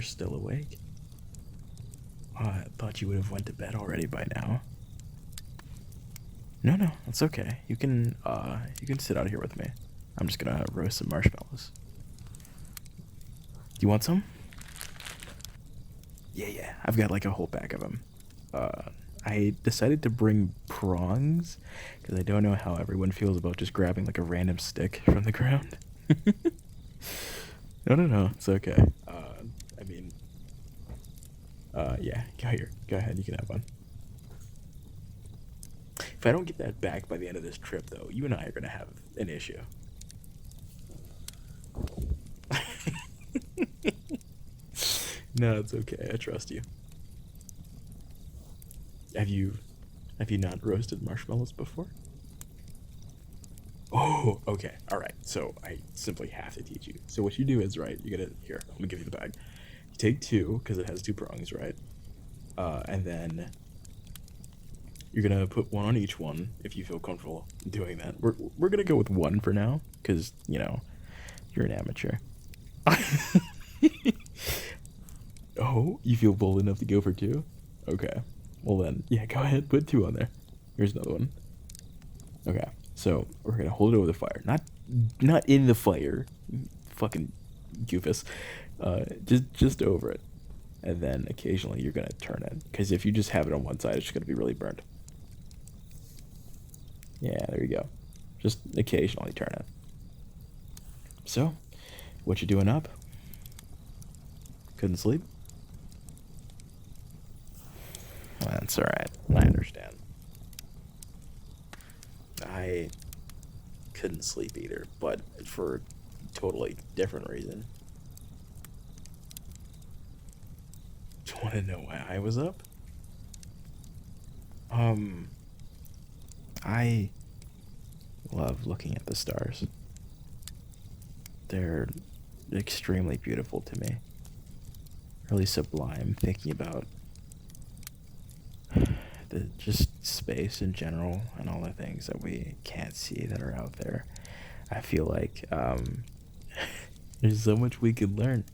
you're still awake. I thought you would have went to bed already by now. No, no, it's okay. You can sit out here with me. I'm just gonna roast some marshmallows. Do you want some? Yeah, yeah. I've got like a whole bag of them. I decided to bring prongs because I don't know how everyone feels about just grabbing like a random stick from the ground. No, no, no. It's okay. I mean, yeah. Go here. Go ahead. You can have one. If I don't get that back by the end of this trip, though, you and I are gonna have an issue. No, it's okay. I trust you. Have you have you not roasted marshmallows before? Oh, okay. All right. So I simply have to teach you. So what you do is, right, you gotta here. Let me give you the bag. You take two because it has two prongs, right? And then you're gonna put one on each one if you feel comfortable doing that. We're gonna go with one for now because you're an amateur. Oh, you feel bold enough to go for two? Okay. Well then, yeah, go ahead. Put two on there. Here's another one. Okay. So we're gonna hold it over the fire, not in the fire, fucking goofus. Just over it, and then occasionally you're gonna turn it, because if you just have it on one side, it's just gonna be really burnt. Yeah, there you go. Just occasionally turn it. So, what you doing up? Couldn't sleep? Well, that's all right. I understand. I couldn't sleep either, but for a totally different reason. Do you want to know why I was up? Um, I love looking at the stars. They're extremely beautiful to me. Really sublime, thinking about the just space in general and all the things that we can't see that are out there. I feel like there's so much we could learn,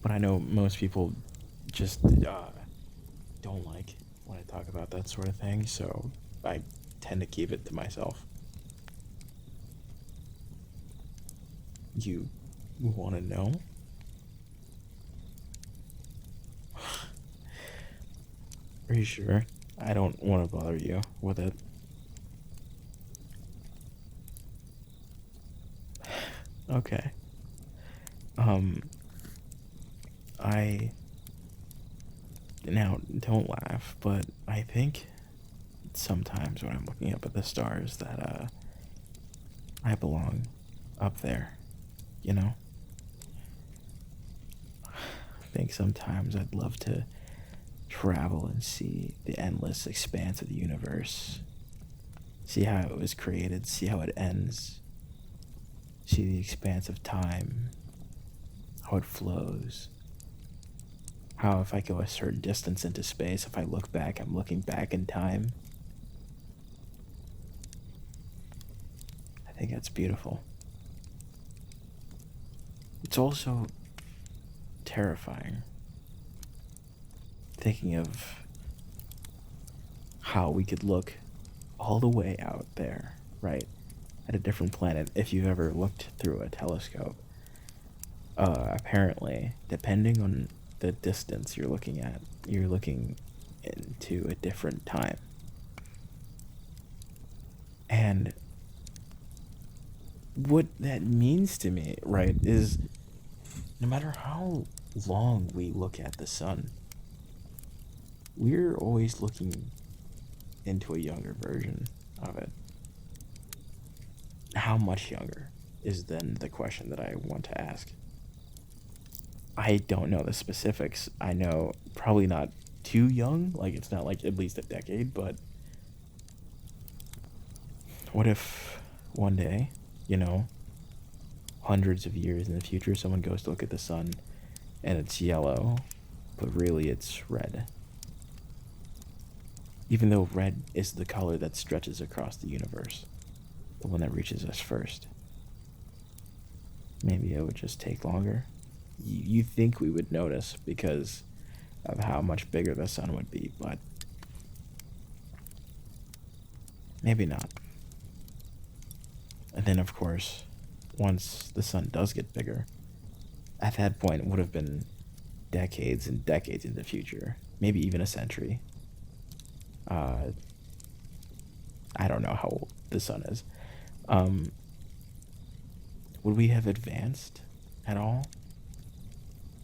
but I know most people just don't like when I talk about that sort of thing, so I tend to keep it to myself. You want to know? Are you sure? I don't want to bother you with it. Okay. Um, I now don't laugh, but I think sometimes when I'm looking up at the stars that I belong up there, you know? I think sometimes I'd love to travel and see the endless expanse of the universe, see how it was created, see how it ends, see the expanse of time, how it flows, how if I go a certain distance into space, if I look back, I'm looking back in time. I think that's beautiful. It's also terrifying thinking of how we could look all the way out there, right, at a different planet if you've ever looked through a telescope. Apparently, depending on the distance you're looking into a different time. And what that means to me, right, is no matter how long we look at the sun, we're always looking into a younger version of it. How much younger is then the question that I want to ask. I don't know the specifics. I know probably not too young, like it's not like at least a decade, but what if one day, you know, hundreds of years in the future, someone goes to look at the sun and it's yellow, but really it's red? Even though red is the color that stretches across the universe, the one that reaches us first. Maybe it would just take longer. You think we would notice because of how much bigger the sun would be, but maybe not. And then, of course, once the sun does get bigger, at that point it would have been decades and decades in the future, maybe even a century. Uh, I don't know how old the sun is. Um, would we have advanced at all?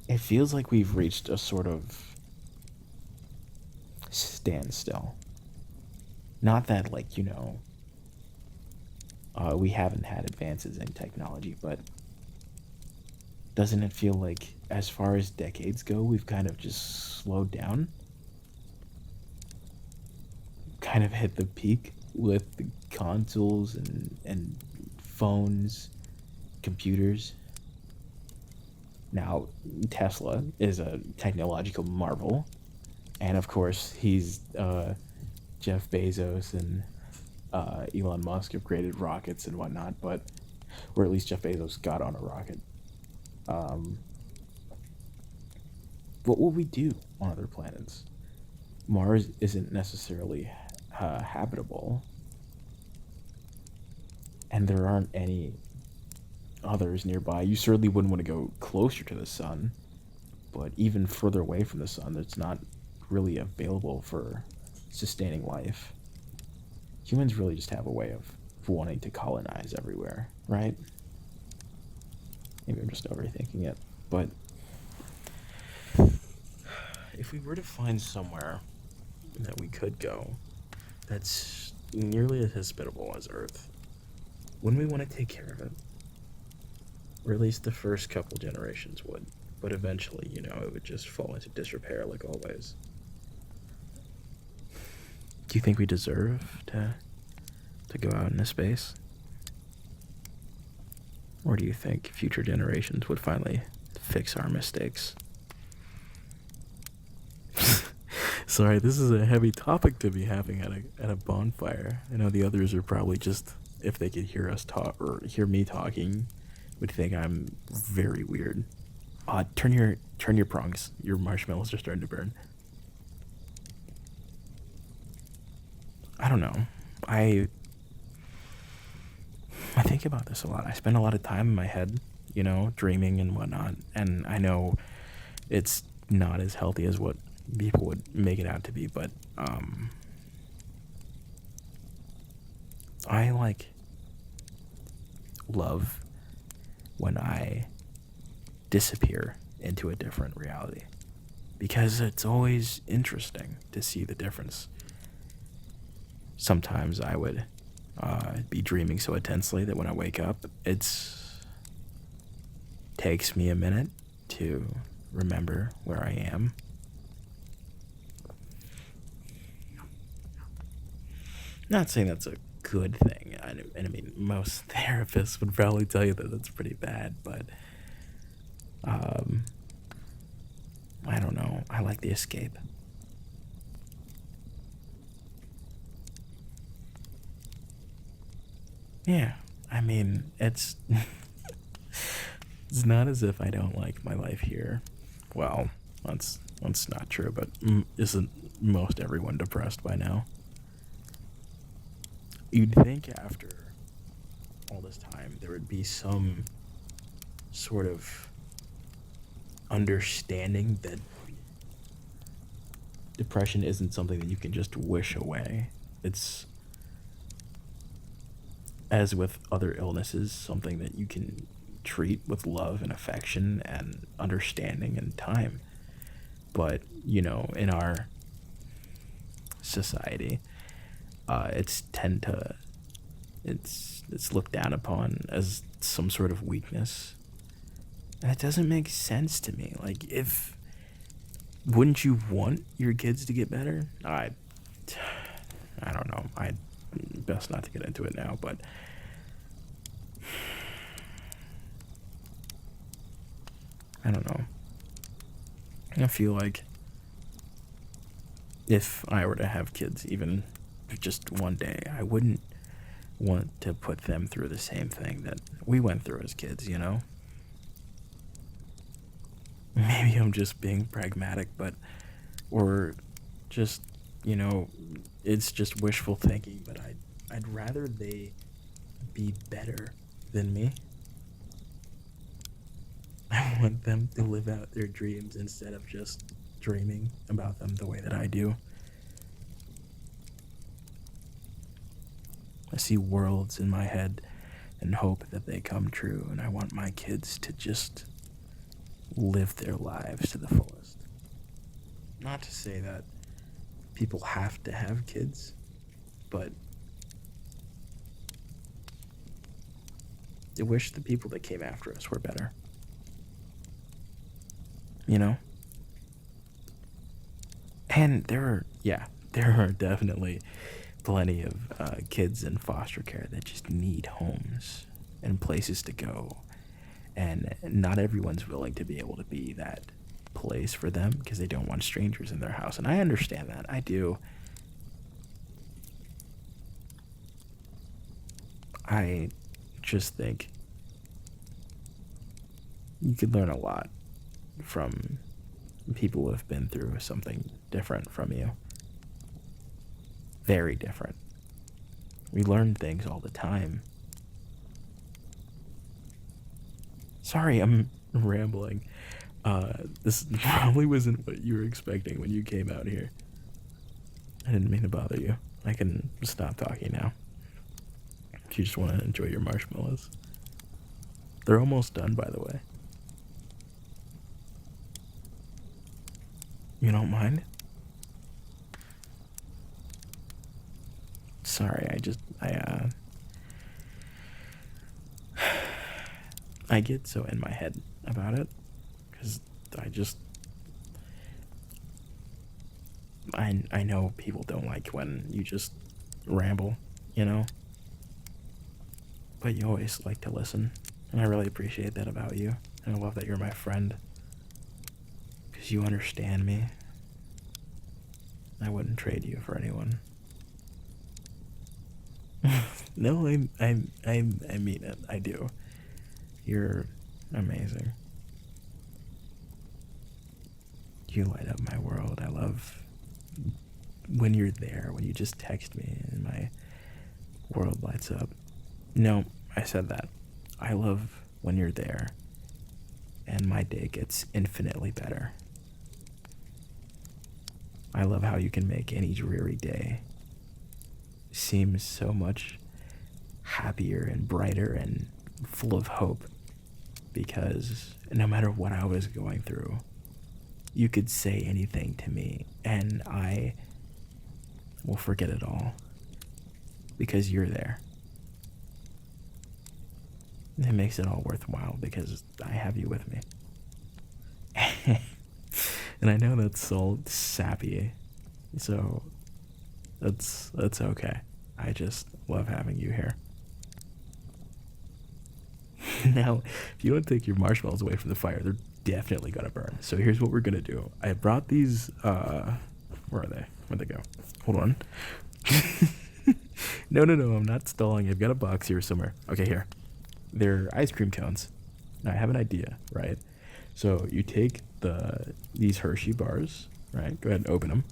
It feels like we've reached a sort of standstill. Not that, like, we haven't had advances in technology, but doesn't it feel like, as far as decades go, we've kind of just slowed down? Kind of hit the peak with the consoles and phones, computers. Now, Tesla is a technological marvel, and of course, he's Jeff Bezos and Elon Musk have created rockets and whatnot, but or at least Jeff Bezos got on a rocket. Um, what will we do on other planets? Mars isn't necessarily habitable, and there aren't any others nearby. You certainly wouldn't want to go closer to the sun, but even further away from the sun, that's not really available for sustaining life. Humans really just have a way of wanting to colonize everywhere, right? Maybe I'm just overthinking it, but if we were to find somewhere that we could go that's nearly as hospitable as Earth, wouldn't we want to take care of it? Or at least the first couple generations would. But eventually, it would just fall into disrepair like always. Do you think we deserve to go out into space? Or do you think future generations would finally fix our mistakes? Sorry, this is a heavy topic to be having at a bonfire. I know the others are probably just, if they could hear us talk or hear me talking, would think I'm very weird. Turn your prongs. Your marshmallows are starting to burn. I don't know. I think about this a lot. I spend a lot of time in my head, dreaming and whatnot. And I know it's not as healthy as what people would make it out to be, but I love when I disappear into a different reality, because it's always interesting to see the difference. Sometimes I would be dreaming so intensely that when I wake up, takes me a minute to remember where I am. Not saying that's a good thing. I mean, most therapists would probably tell you that that's pretty bad, but I don't know. I like the escape. Yeah, I mean, it's not as if I don't like my life here. Well, that's not true, but isn't most everyone depressed by now? You'd think after all this time there would be some sort of understanding that depression isn't something that you can just wish away. It's, as with other illnesses, something that you can treat with love and affection and understanding and time. But, in our society, it's looked down upon as some sort of weakness. And it doesn't make sense to me. Like, wouldn't you want your kids to get better? I don't know. I best not to get into it now, but I don't know. I feel like if I were to have kids, even just one day, I wouldn't want to put them through the same thing that we went through as kids, Maybe I'm just being pragmatic, but, or just, you know, it's just wishful thinking, but I'd rather they be better than me. I want them to live out their dreams instead of just dreaming about them the way that I do. I see worlds in my head and hope that they come true, and I want my kids to just live their lives to the fullest. Not to say that people have to have kids, but I wish the people that came after us were better. You know? And there are definitely plenty of kids in foster care that just need homes and places to go. And not everyone's willing to be able to be that place for them because they don't want strangers in their house. And I understand that. I do. I just think you could learn a lot from people who have been through something different from you. Very different. We learn things all the time. Sorry, I'm rambling. This probably wasn't what you were expecting when you came out here. I didn't mean to bother you. I can stop talking now. If you just want to enjoy your marshmallows. They're almost done, by the way. You don't mind? Sorry, I get so in my head about it because I just I know people don't like when you just ramble, you know, but you always like to listen, and I really appreciate that about you, and I love that you're my friend because you understand me. I wouldn't trade you for anyone. No, I mean it. I do. You're amazing. You light up my world. I love when you're there, when you just text me and my world lights up. No, I said that. I love when you're there and my day gets infinitely better. I love how you can make any dreary day seem so much happier and brighter and full of hope because no matter what I was going through, you could say anything to me and I will forget it all because you're there. It makes it all worthwhile because I have you with me. And I know that's so sappy, so that's okay. I just love having you here. Now, if you don't take your marshmallows away from the fire, they're definitely gonna burn. So here's what we're gonna do. I brought these. Where are they? Where'd they go? Hold on. No, no, no. I'm not stalling. I've got a box here somewhere. Okay, here. They're ice cream cones. Now I have an idea, right? So you take these Hershey bars, right? Go ahead and open them.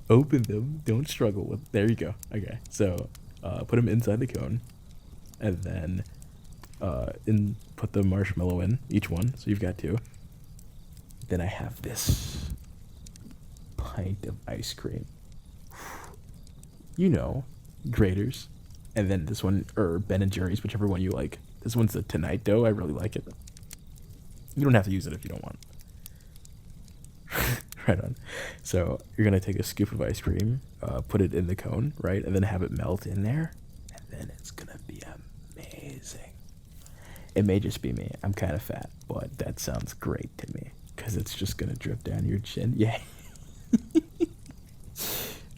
Open them. Don't struggle with. There you go. Okay. So put them inside the cone, and then put the marshmallow in each one. So you've got two. Then I have this pint of ice cream. You know, graters. And then this one, or Ben and Jerry's, whichever one you like. This one's a Tonight Dough. I really like it. You don't have to use it if you don't want. Right on. So you're gonna take a scoop of ice cream, put it in the cone, right, and then have it melt in there, and then it's gonna be amazing. It may just be me. I'm kind of fat, but that sounds great to me because it's just gonna drip down your chin. Yeah.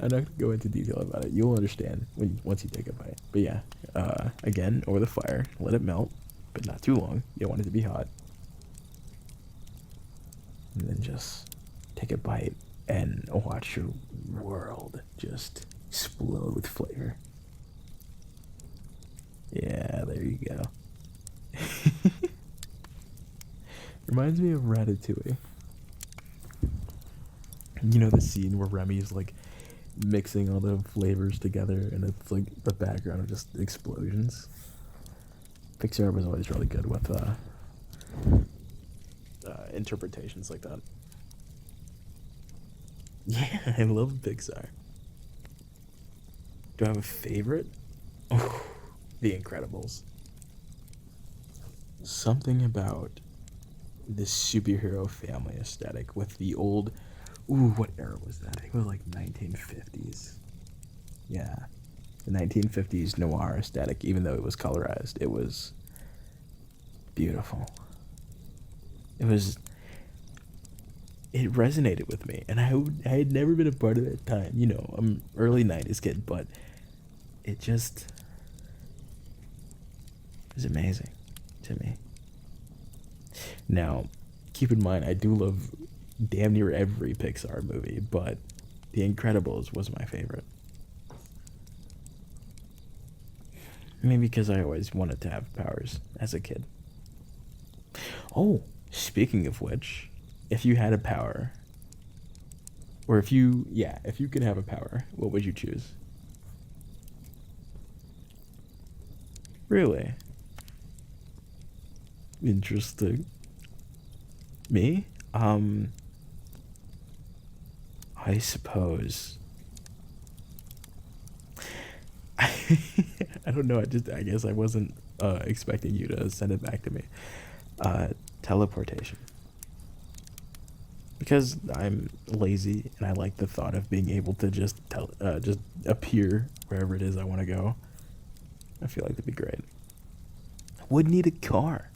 I'm not gonna go into detail about it. You'll understand once you take a bite. But yeah, again, over the fire, let it melt, but not too long. You don't want it to be hot. And then just take a bite and watch your world just explode with flavor. Yeah, there you go. Reminds me of Ratatouille. You know the scene where Remy's like mixing all the flavors together and it's like the background of just explosions. Pixar was always really good with interpretations like that. Yeah, I love Pixar. Do I have a favorite? Oh, The Incredibles. Something about this superhero family aesthetic with the old. Ooh, what era was that? I think it was like 1950s. Yeah, the 1950s noir aesthetic. Even though it was colorized, it was beautiful. It was. It resonated with me, and I had never been a part of that time. You know, I'm early 90s kid, but it just was amazing to me. Now, keep in mind, I do love damn near every Pixar movie, but The Incredibles was my favorite. Maybe because I always wanted to have powers as a kid. Oh, speaking of which, if you had a power, or if you could have a power, what would you choose? Really? Interesting. Me? I suppose. I don't know. I guess I wasn't expecting you to send it back to me. Teleportation. Because I'm lazy and I like the thought of being able to just appear wherever it is I want to go. I feel like that'd be great. Would need a car.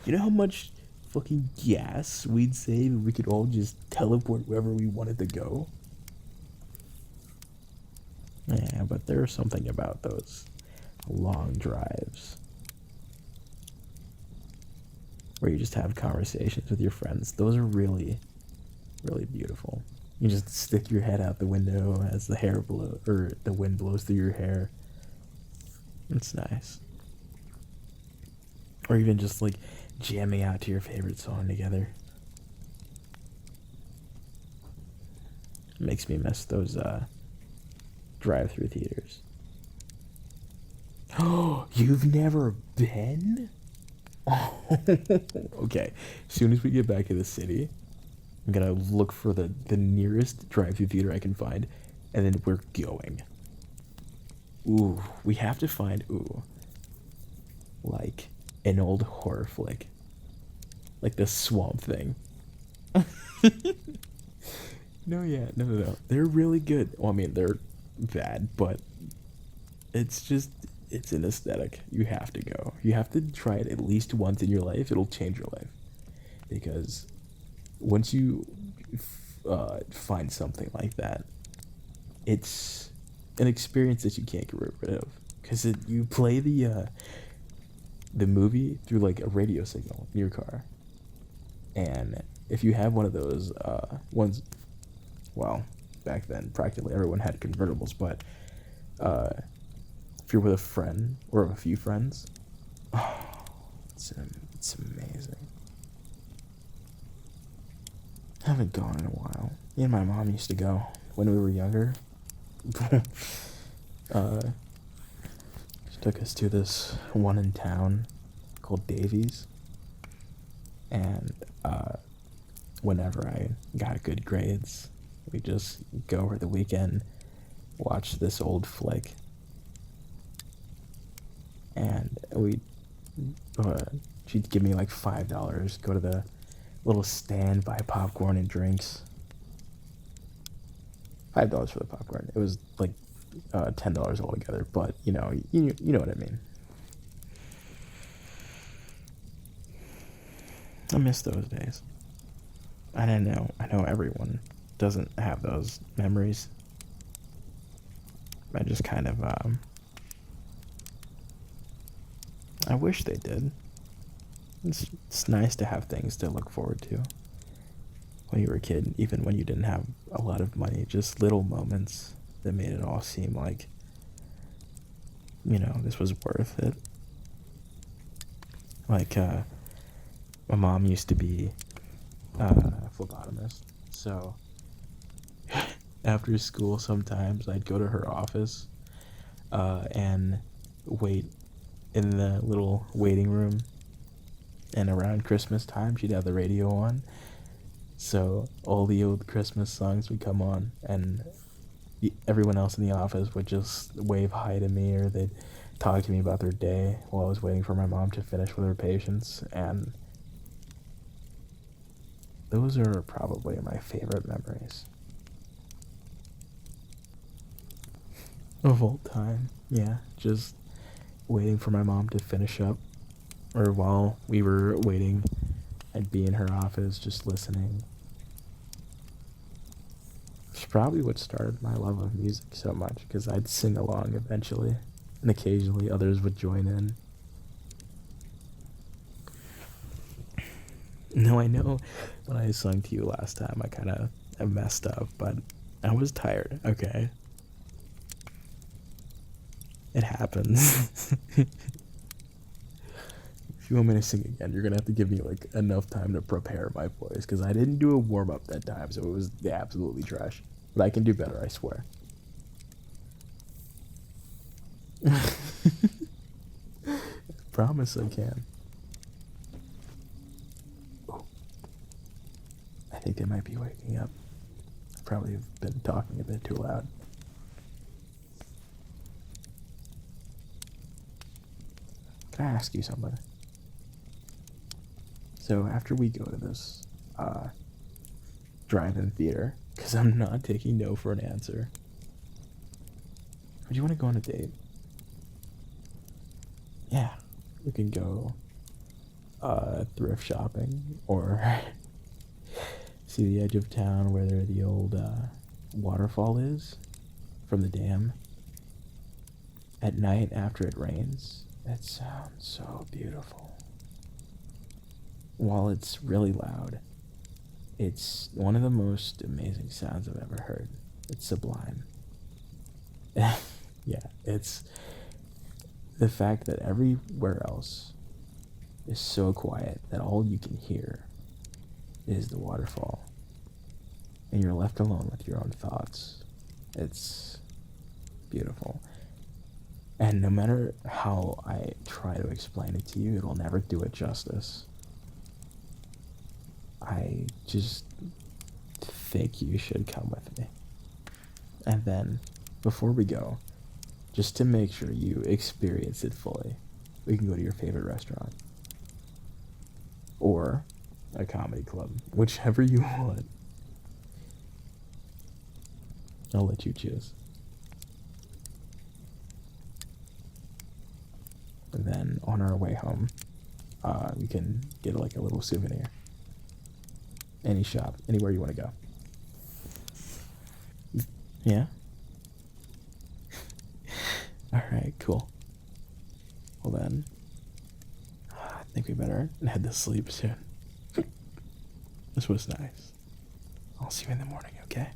You know how much fucking gas we'd save if we could all just teleport wherever we wanted to go? Yeah, but there's something about those long drives where you just have conversations with your friends. Those are really, really beautiful. You just stick your head out the window as the wind blows through your hair. It's nice. Or even just like jamming out to your favorite song together. Makes me miss those drive-through theaters. Oh, you've never been? Okay, as soon as we get back to the city, I'm gonna look for the nearest drive-through theater I can find, and then we're going. Ooh, we have to find like an old horror flick, like the Swamp Thing. No, yeah, no. They're really good. Well, I mean, they're bad, but it's an aesthetic. You have to go. You have to try it at least once in your life. It'll change your life because once you find something like that, it's an experience that you can't get rid of because you play the movie through like a radio signal in your car, and if you have one of those ones, well, back then practically everyone had convertibles, but if you're with a friend or a few friends, oh, it's amazing. I haven't gone in a while. Me and my mom used to go when we were younger. She took us to this one in town called Davies, and whenever I got good grades, we just go over the weekend, watch this old flick, and she'd give me like $5, go to the little stand, buy popcorn and drinks. $5 for the popcorn. It was like $10 altogether, but you know what I mean. I miss those days. And I know everyone doesn't have those memories. I just kind of I wish they did. It's nice to have things to look forward to when you were a kid, even when you didn't have a lot of money, just little moments that made it all seem like, this was worth it. Like, my mom used to be a phlebotomist, so after school sometimes I'd go to her office and wait in the little waiting room, and around Christmas time she'd have the radio on, so all the old Christmas songs would come on, and everyone else in the office would just wave hi to me, or they'd talk to me about their day while I was waiting for my mom to finish with her patients. And those are probably my favorite memories of all time. Yeah, just waiting for my mom to finish up, or while we were waiting, I'd be in her office just listening. It's probably what started my love of music so much, because I'd sing along eventually, and occasionally others would join in. No, I know when I sung to you last time, I kind of messed up, but I was tired, okay? It happens. If you want me to sing again, you're gonna have to give me like enough time to prepare my voice, because I didn't do a warm up that time, so it was absolutely trash. But I can do better, I swear. Promise I can. Oh, I think they might be waking up. I probably have been talking a bit too loud. Can I ask you something? So after we go to this drive-in theater, because I'm not taking no for an answer, would you want to go on a date? Yeah, we can go thrift shopping, or see the edge of town where the old waterfall is from the dam at night after it rains. That sounds so beautiful. While it's really loud, it's one of the most amazing sounds I've ever heard. It's sublime. Yeah, it's the fact that everywhere else is so quiet that all you can hear is the waterfall, and you're left alone with your own thoughts. It's beautiful. And no matter how I try to explain it to you, it'll never do it justice. I just think you should come with me. And then, before we go, just to make sure you experience it fully, we can go to your favorite restaurant. Or a comedy club, whichever you want. I'll let you choose. And then on our way home, we can get like a little souvenir. Any shop, anywhere you want to go. Yeah? Alright, cool. Well then, I think we better head to sleep soon. This was nice. I'll see you in the morning, okay?